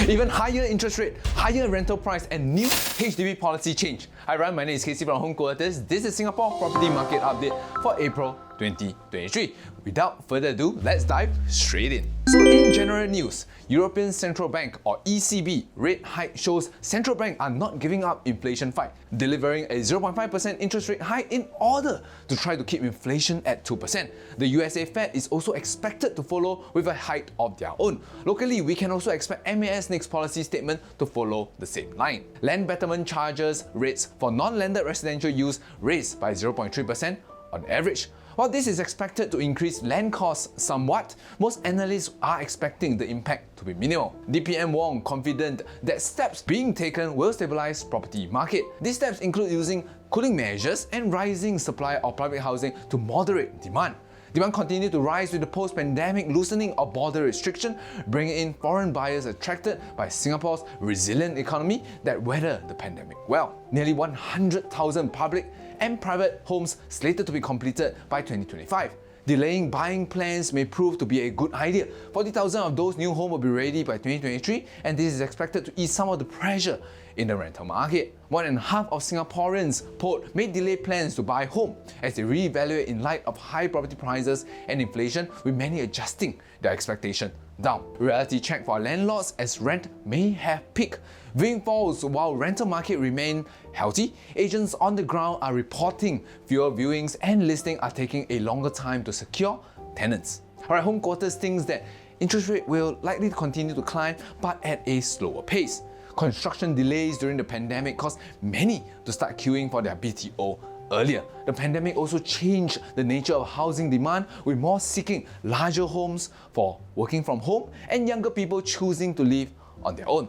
Even higher interest rate, higher rental price and new HDB policy change. Hi everyone, my name is Casey from Home Quarters. This is Singapore Property Market Update for April 2023. Without further ado, let's dive straight in. So in general news, European Central Bank or ECB rate hike shows central banks are not giving up inflation fight, delivering a 0.5% interest rate hike in order to try to keep inflation at 2%. The USA Fed is also expected to follow with a hike of their own. Locally, we can also expect MAS next policy statement to follow the same line. Land betterment charges rates for non-landed residential use raised by 0.3% on average. While this is expected to increase land costs somewhat, most analysts are expecting the impact to be minimal. DPM Wong confident that steps being taken will stabilize property market. These steps include using cooling measures and rising supply of private housing to moderate demand. Demand continued to rise with the post-pandemic loosening of border restriction, bringing in foreign buyers attracted by Singapore's resilient economy that weathered the pandemic well. Nearly 100,000 public and private homes slated to be completed by 2025. Delaying buying plans may prove to be a good idea. 40,000 of those new homes will be ready by 2023, and this is expected to ease some of the pressure in the rental market. More than half of Singaporeans polled may delay plans to buy home as they reevaluate in light of high property prices and inflation, with many adjusting their expectation down. Reality check for landlords as rent may have peaked. Viewing falls while rental market remain healthy, agents on the ground are reporting fewer viewings and listings are taking a longer time to secure tenants. Alright, Home Quarters thinks that interest rate will likely continue to climb, but at a slower pace. Construction delays during the pandemic caused many to start queuing for their BTO earlier. The pandemic also changed the nature of housing demand, with more seeking larger homes for working from home and younger people choosing to live on their own.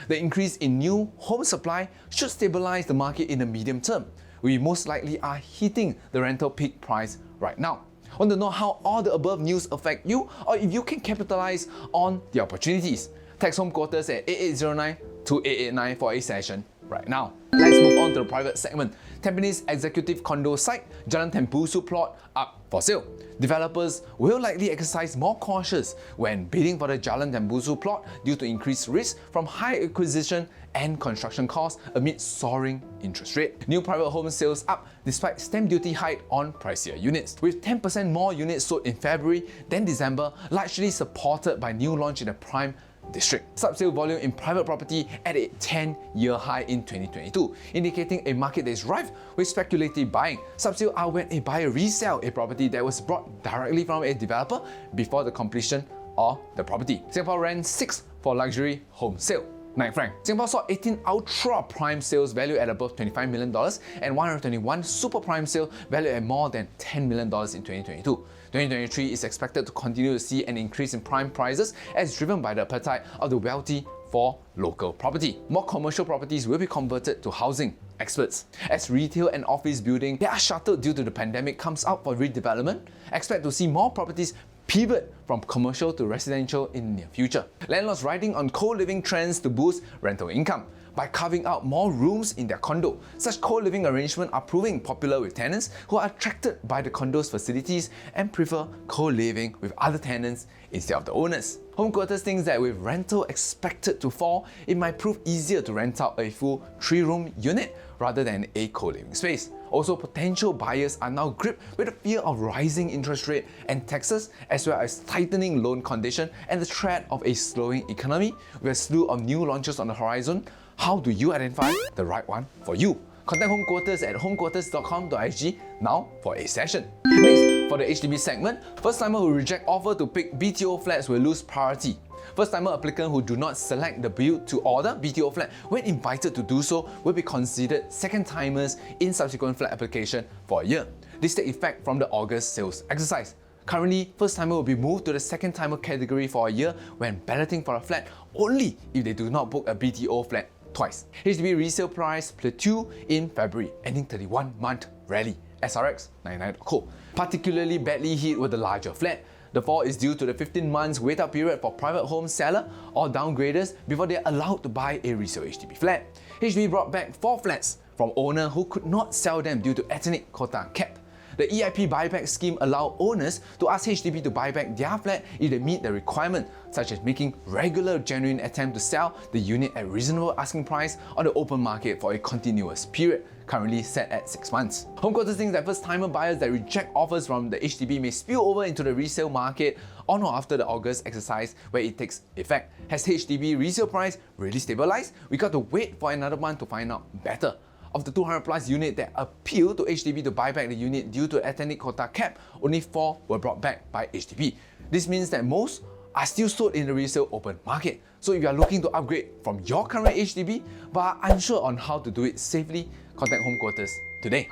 The increase in new home supply should stabilize the market in the medium term. We most likely are hitting the rental peak price right now. Want to know how all the above news affect you, or if you can capitalize on the opportunities? Text Home Quarters at 8809-2889 for a session right now. Let's move on to the private segment. Tampines Executive Condo site, Jalan Tembusu plot up for sale. Developers will likely exercise more cautious when bidding for the Jalan Tembusu plot due to increased risk from high acquisition and construction costs amid soaring interest rate. New private home sales up despite stamp duty hike on pricier units, with 10% more units sold in February than December, largely supported by new launch in the prime district. Subsale volume in private property at a 10-year high in 2022, indicating a market that is rife with speculative buying. Subsale are when a buyer resell a property that was brought directly from a developer before the completion of the property. Singapore ranks 6th for luxury home sale. Knight Frank. Singapore saw 18 ultra prime sales valued at above $25 million and 121 super prime sales valued at more than $10 million in 2022. 2023 is expected to continue to see an increase in prime prices as driven by the appetite of the wealthy for local property. More commercial properties will be converted to housing. Experts. As retail and office buildings that are shuttered due to the pandemic comes up for redevelopment, expect to see more properties pivot from commercial to residential in the near future. Landlords riding on co-living trends to boost rental income by carving out more rooms in their condo. Such co-living arrangements are proving popular with tenants who are attracted by the condo's facilities and prefer co-living with other tenants instead of the owners. Home Quarters thinks that with rental expected to fall, it might prove easier to rent out a full 3-room unit rather than a co-living space. Also, potential buyers are now gripped with the fear of rising interest rate and taxes, as well as tightening loan conditions and the threat of a slowing economy, with a slew of new launches on the horizon. How do you identify the right one for you? Contact Home Quarters at homequarters.com.sg now for a session. Next, for the HDB segment, first-timer who reject offer to pick BTO flats will lose priority. First-timer applicants who do not select the build-to-order BTO flat when invited to do so will be considered second-timers in subsequent flat application for a year. This takes effect from the August sales exercise. Currently, first-timer will be moved to the second-timer category for a year when balloting for a flat only if they do not book a BTO flat twice. HDB resale price plateau in February, ending 31-month rally. SRX 99.co. Particularly badly hit with the larger flat. The fall is due to the 15 months wait-out period for private home seller or downgraders before they are allowed to buy a resale HDB flat. HDB brought back 4 flats from owners who could not sell them due to ethnic quota cap. The EIP buyback scheme allows owners to ask HDB to buy back their flat if they meet the requirement, such as making regular genuine attempt to sell the unit at reasonable asking price on the open market for a continuous period, currently set at 6 months. Home Quarters thinks that first-timer buyers that reject offers from the HDB may spill over into the resale market on or after the August exercise where it takes effect. Has HDB resale price really stabilized? We got to wait for another month to find out better. Of the 200 plus units that appeal to HDB to buy back the unit due to ethnic quota cap, only 4 were brought back by HDB. This means that most are still sold in the resale open market. So if you are looking to upgrade from your current HDB but are unsure on how to do it safely, contact Home Quarters today.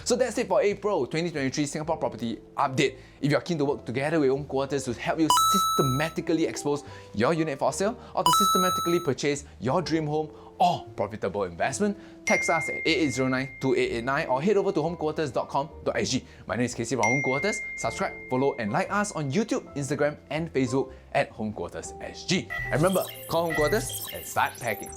So that's it for April 2023 Singapore Property Update. If you are keen to work together with Home Quarters to help you systematically expose your unit for sale or to systematically purchase your dream home or profitable investment, text us at 8809-2889 or head over to homequarters.com.sg. My name is Casey from Home Quarters. Subscribe, follow and like us on YouTube, Instagram and Facebook at Home Quarters SG. And remember, call Home Quarters and start packing.